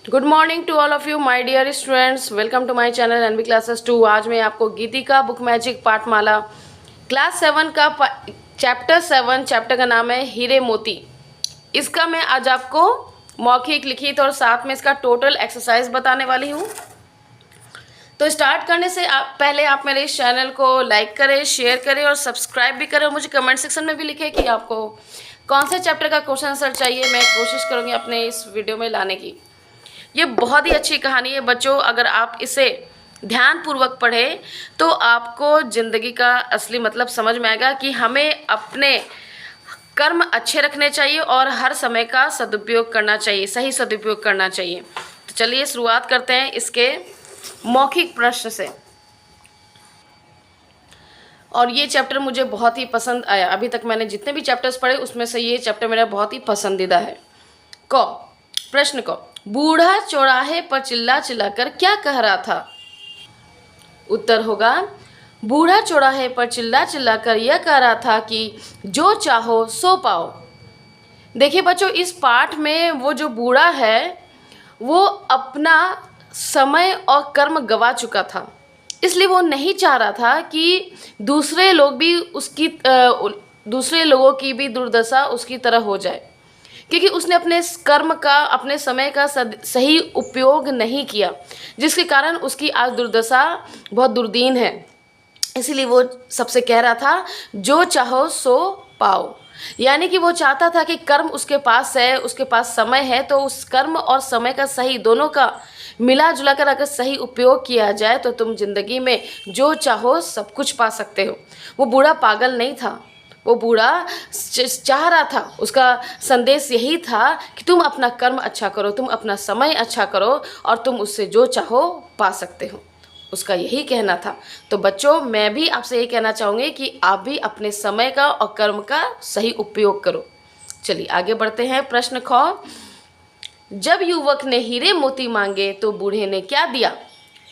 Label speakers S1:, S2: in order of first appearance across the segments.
S1: Good morning to all of you my dear students, welcome to my channel NB classes 2। आज मैं आपको Geetika book magic Pathmala class 7 का chapter का नाम है हीरे मोती। इसका मैं आज आपको मौखिक, लिखित और साथ में इसका टोटल एक्सरसाइज बताने वाली हूँ। तो स्टार्ट करने से पहले आप मेरे इस चैनल को लाइक करें, शेयर करें और सब्सक्राइब भी करें और मुझे कमेंट सेक्शन में भी लिखें कि आपको कौन से चैप्टर का क्वेश्चन आंसर चाहिए। मैं कोशिश करूँगी अपने इस वीडियो में लाने की। ये बहुत ही अच्छी कहानी है बच्चों, अगर आप इसे ध्यानपूर्वक पढ़ें तो आपको ज़िंदगी का असली मतलब समझ में आएगा कि हमें अपने कर्म अच्छे रखने चाहिए और हर समय का सदुपयोग करना चाहिए, सही सदुपयोग करना चाहिए। तो चलिए शुरुआत करते हैं इसके मौखिक प्रश्न से। और ये चैप्टर मुझे बहुत ही पसंद आया। अभी तक मैंने जितने भी चैप्टर्स पढ़े उसमें से ये चैप्टर मेरा बहुत ही पसंदीदा है। प्रश्न क, बूढ़ा चौराहे पर चिल्ला चिल्लाकर क्या कह रहा था? उत्तर होगा, बूढ़ा चौराहे पर चिल्ला चिल्लाकर यह कह रहा था कि जो चाहो सो पाओ। देखिए बच्चों, इस पाठ में वो जो बूढ़ा है वो अपना समय और कर्म गवा चुका था, इसलिए वो नहीं चाह रहा था कि दूसरे लोगों की भी दुर्दशा उसकी तरह हो जाए, क्योंकि उसने अपने कर्म का, अपने समय का सही उपयोग नहीं किया, जिसके कारण उसकी आज दुर्दशा बहुत दुर्दीन है। इसीलिए वो सबसे कह रहा था जो चाहो सो पाओ, यानी कि वो चाहता था कि कर्म उसके पास है, उसके पास समय है, तो उस कर्म और समय का सही दोनों का मिला जुला कर अगर सही उपयोग किया जाए तो तुम जिंदगी में जो चाहो सब कुछ पा सकते हो। वो बूढ़ा पागल नहीं था, वो बूढ़ा चाह रहा था, उसका संदेश यही था कि तुम अपना कर्म अच्छा करो, तुम अपना समय अच्छा करो और तुम उससे जो चाहो पा सकते हो, उसका यही कहना था। तो बच्चों, मैं भी आपसे यही कहना चाहूँगी कि आप भी अपने समय का और कर्म का सही उपयोग करो। चलिए आगे बढ़ते हैं। प्रश्न ख, जब युवक ने हीरे मोती मांगे तो बूढ़े ने क्या दिया?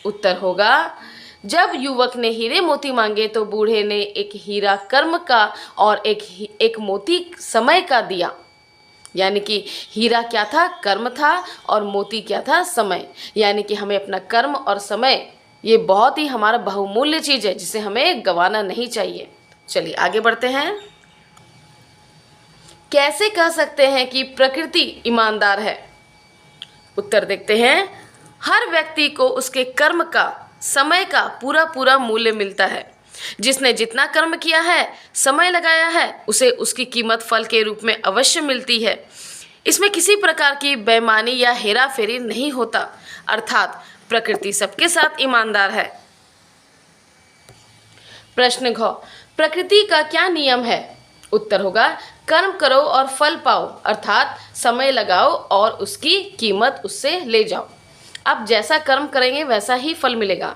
S1: उत्तर होगा, जब युवक ने हीरे मोती मांगे तो बूढ़े ने एक हीरा कर्म का और एक मोती समय का दिया। यानी कि हीरा क्या था? कर्म था, और मोती क्या था? समय। यानी कि हमें अपना कर्म और समय, ये बहुत ही हमारा बहुमूल्य चीज़ है जिसे हमें गंवाना नहीं चाहिए। चलिए आगे बढ़ते हैं। कैसे कह सकते हैं कि प्रकृति ईमानदार है? उत्तर देखते हैं, हर व्यक्ति को उसके कर्म का, समय का पूरा पूरा मूल्य मिलता है। जिसने जितना कर्म किया है, समय लगाया है, उसे उसकी कीमत फल के रूप में अवश्य मिलती है। इसमें किसी प्रकार की बेईमानी या हेरा फेरी नहीं होता, अर्थात प्रकृति सबके साथ ईमानदार है। प्रश्न घ, प्रकृति का क्या नियम है? उत्तर होगा, कर्म करो और फल पाओ, अर्थात समय लगाओ और उसकी कीमत उससे ले जाओ। आप जैसा कर्म करेंगे वैसा ही फल मिलेगा।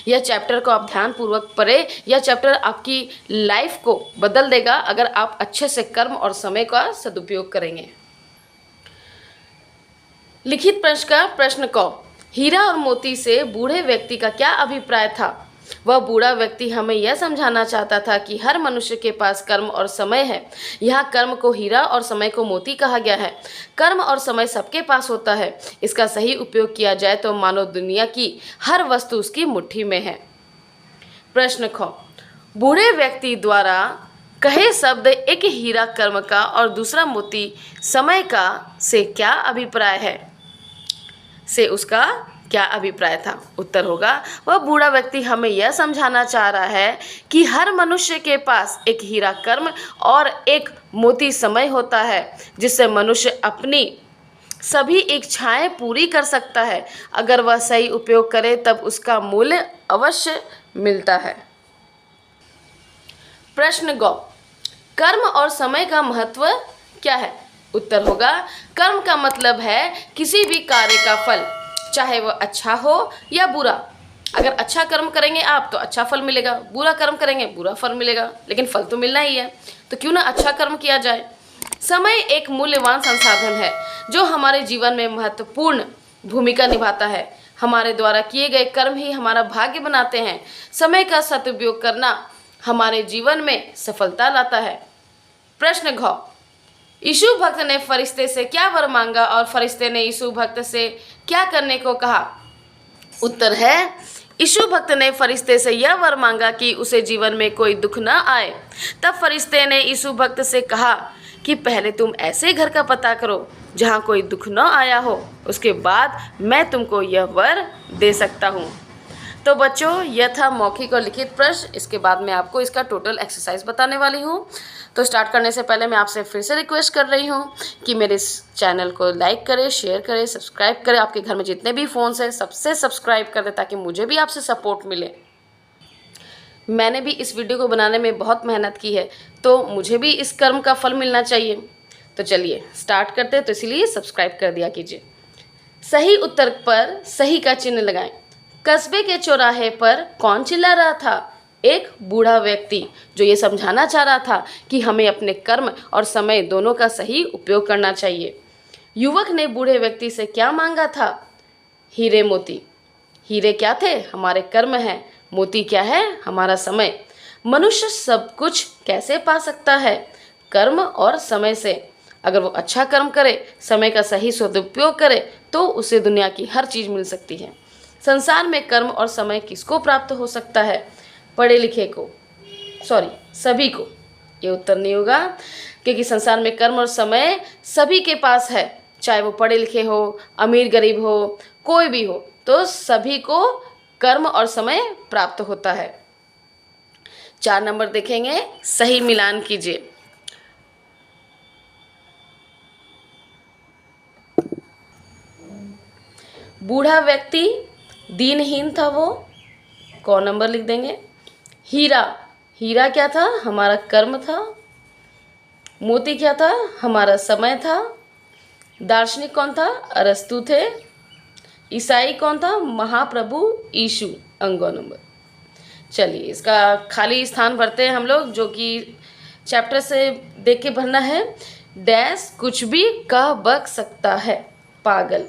S1: यह चैप्टर को आप ध्यानपूर्वक पढ़ें। यह चैप्टर आपकी लाइफ को बदल देगा अगर आप अच्छे से कर्म और समय का सदुपयोग करेंगे। लिखित प्रश्न का प्रश्न क, हीरा और मोती से बूढ़े व्यक्ति का क्या अभिप्राय था? वह बूढ़ा व्यक्ति हमें यह समझाना चाहता था कि हर मनुष्य के पास कर्म और समय है। यहाँ कर्म को हीरा और समय को मोती कहा गया है। कर्म और समय सबके पास होता है, इसका सही उपयोग किया जाए तो मानो दुनिया की हर वस्तु उसकी मुट्ठी में है। प्रश्न ख, बूढ़े व्यक्ति द्वारा कहे शब्द एक हीरा कर्म का और दूसरा मोती समय का से क्या अभिप्राय है? से उसका क्या अभिप्राय था? उत्तर होगा, वह बूढ़ा व्यक्ति हमें यह समझाना चाह रहा है कि हर मनुष्य के पास एक हीरा कर्म और एक मोती समय होता है, जिससे मनुष्य अपनी सभी इच्छाएं पूरी कर सकता है। अगर वह सही उपयोग करे तब उसका मूल्य अवश्य मिलता है। प्रश्न ग, कर्म और समय का महत्व क्या है? उत्तर होगा, कर्म का मतलब है किसी भी कार्य का फल, चाहे वह अच्छा हो या बुरा। अगर अच्छा कर्म करेंगे आप तो अच्छा फल मिलेगा, बुरा कर्म करेंगे बुरा फल मिलेगा, लेकिन फल तो मिलना ही है, तो क्यों ना अच्छा कर्म किया जाए। समय एक मूल्यवान संसाधन है जो हमारे जीवन में महत्वपूर्ण भूमिका निभाता है। हमारे द्वारा किए गए कर्म ही हमारा भाग्य बनाते हैं। समय का सदुपयोग करना हमारे जीवन में सफलता लाता है। प्रश्न घ, यीशु भक्त ने फरिश्ते से क्या वर मांगा और फरिश्ते ने यीशु भक्त से क्या करने को कहा? उत्तर है, यीशु भक्त ने फरिश्ते से यह वर मांगा कि उसे जीवन में कोई दुख न आए। तब फरिश्ते ने यीशु भक्त से कहा कि पहले तुम ऐसे घर का पता करो जहाँ कोई दुख न आया हो, उसके बाद मैं तुमको यह वर दे सकता हूँ। तो बच्चों, यह था मौखिक और लिखित प्रश्न। इसके बाद मैं आपको इसका टोटल एक्सरसाइज बताने वाली हूँ। तो स्टार्ट करने से पहले मैं आपसे फिर से रिक्वेस्ट कर रही हूँ कि मेरे इस चैनल को लाइक करें, शेयर करें, सब्सक्राइब करें। आपके घर में जितने भी फ़ोन्स हैं सबसे सब्सक्राइब कर दें ताकि मुझे भी आपसे सपोर्ट मिले। मैंने भी इस वीडियो को बनाने में बहुत मेहनत की है, तो मुझे भी इस कर्म का फल मिलना चाहिए। तो चलिए स्टार्ट करते हैं। तो इसलिए सब्सक्राइब कर दिया कीजिए। सही उत्तर पर सही का चिन्ह लगाएं। कस्बे के चौराहे पर कौन चिल्ला रहा था? एक बूढ़ा व्यक्ति, जो ये समझाना चाह रहा था कि हमें अपने कर्म और समय दोनों का सही उपयोग करना चाहिए। युवक ने बूढ़े व्यक्ति से क्या मांगा था? हीरे मोती। हीरे क्या थे? हमारे कर्म हैं। मोती क्या है? हमारा समय। मनुष्य सब कुछ कैसे पा सकता है? कर्म और समय से। अगर वो अच्छा कर्म करे, समय का सही सदुपयोग करे, तो उसे दुनिया की हर चीज़ मिल सकती है। संसार में कर्म और समय किसको प्राप्त हो सकता है? पढ़े लिखे को, सभी को। ये उत्तर नहीं होगा, क्योंकि संसार में कर्म और समय सभी के पास है, चाहे वो पढ़े लिखे हो, अमीर गरीब हो, कोई भी हो, तो सभी को कर्म और समय प्राप्त होता है। 4 नंबर देखेंगे, सही मिलान कीजिए। बूढ़ा व्यक्ति दीनहीन था, वो कौन नंबर लिख देंगे? हीरा। हीरा क्या था? हमारा कर्म था। मोती क्या था? हमारा समय था। दार्शनिक कौन था? अरस्तु थे। ईसाई कौन था? महाप्रभु यीशु। अंगो नंबर। चलिए इसका खाली स्थान भरते हैं हम लोग, जो कि चैप्टर से देख के भरना है। डैश कुछ भी कह बक सकता है। पागल।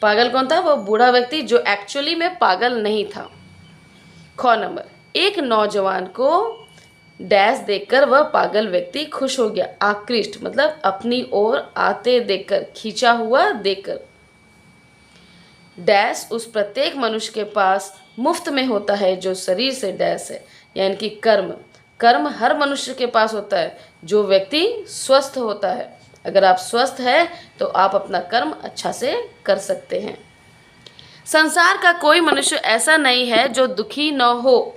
S1: पागल कौन था? वो बूढ़ा व्यक्ति जो एक्चुअली में पागल नहीं था। ख नंबर, एक नौजवान को डैश देखकर वह पागल व्यक्ति खुश हो गया। आकृष्ट मतलब अपनी ओर आते देखकर, खींचा हुआ देखकर। डैश उस प्रत्येक मनुष्य के पास मुफ्त में होता है जो शरीर से डैश है, यानी कि कर्म। कर्म हर मनुष्य के पास होता है जो व्यक्ति स्वस्थ होता है। अगर आप स्वस्थ हैं तो आप अपना कर्म अच्छा से कर सकते हैं। संसार का कोई मनुष्य ऐसा नहीं है जो दुखी न हो,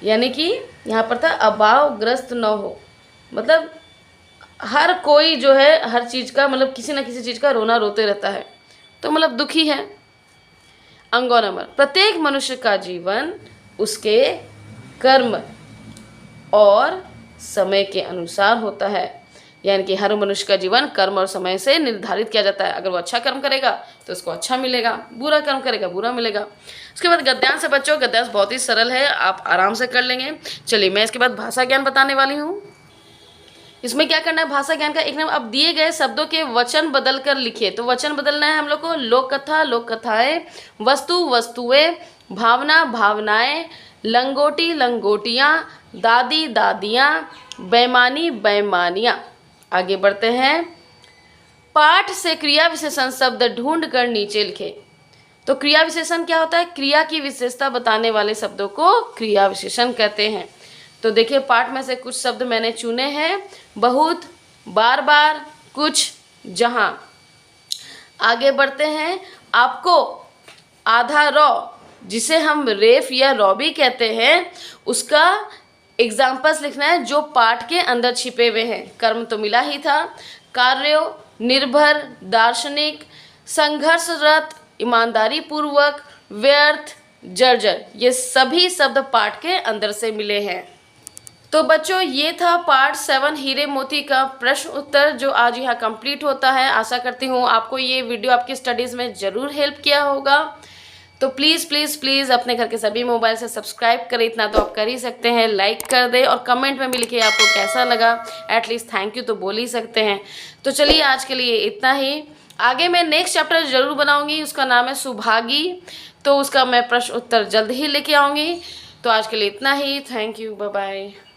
S1: यानी कि यहाँ पर था अभावग्रस्त न हो। मतलब हर कोई जो है हर चीज़ का, मतलब किसी न किसी चीज़ का रोना रोते रहता है, तो मतलब दुखी है। अंगो नंबर, प्रत्येक मनुष्य का जीवन उसके कर्म और समय के अनुसार होता है, यानी कि हर मनुष्य का जीवन कर्म और समय से निर्धारित किया जाता है। अगर वो अच्छा कर्म करेगा तो उसको अच्छा मिलेगा, बुरा कर्म करेगा बुरा मिलेगा। उसके बाद गद्यांश है बच्चों। गद्यांश बहुत ही सरल है, आप आराम से कर लेंगे। चलिए मैं इसके बाद भाषा ज्ञान बताने वाली हूँ। इसमें क्या करना है? भाषा ज्ञान का एक नाम, अब दिए गए शब्दों के वचन बदल कर लिखिए। तो वचन बदलना है हम लोग को। लोक कथा लोक कथाएं, वस्तु वस्तुएं, भावना भावनाएं, लंगोटी लंगोटियाँ, दादी दादियाँ, बेईमानी बेईमानियाँ। आगे बढ़ते हैं। पाठ से क्रिया विशेषण शब्द ढूंढ कर नीचे लिखे। तो क्रिया विशेषण क्या होता है? क्रिया की विशेषता बताने वाले शब्दों को क्रिया विशेषण कहते हैं। तो देखिए पाठ में से कुछ शब्द मैंने चुने हैं। बहुत, बार बार, कुछ, जहाँ। आगे बढ़ते हैं। आपको आधा रॉ, जिसे हम रेफ या रॉ भी कहते हैं, उसका एग्जाम्पल्स लिखना है जो पाठ के अंदर छिपे हुए हैं। कर्म तो मिला ही था। कार्यों, निर्भर, दार्शनिक, संघर्षरत, ईमानदारी पूर्वक, व्यर्थ, जर्जर, ये सभी शब्द पाठ के अंदर से मिले हैं। तो बच्चों ये था पार्ट 7 हीरे मोती का प्रश्न उत्तर, जो आज यहाँ कंप्लीट होता है। आशा करती हूँ आपको ये वीडियो आपकी स्टडीज़ में ज़रूर हेल्प किया होगा। तो प्लीज़ प्लीज़ प्लीज़ अपने घर के सभी मोबाइल से सब्सक्राइब करें, इतना तो आप कर ही सकते हैं। लाइक कर दें और कमेंट में भी लिखिए आपको कैसा लगा। एटलीस्ट थैंक यू तो बोल ही सकते हैं। तो चलिए आज के लिए इतना ही। आगे मैं नेक्स्ट चैप्टर ज़रूर बनाऊंगी, उसका नाम है सुभागी। तो उसका मैं प्रश्न उत्तर जल्द ही लेके आऊँगी। तो आज के लिए इतना ही। Thank you, bye bye.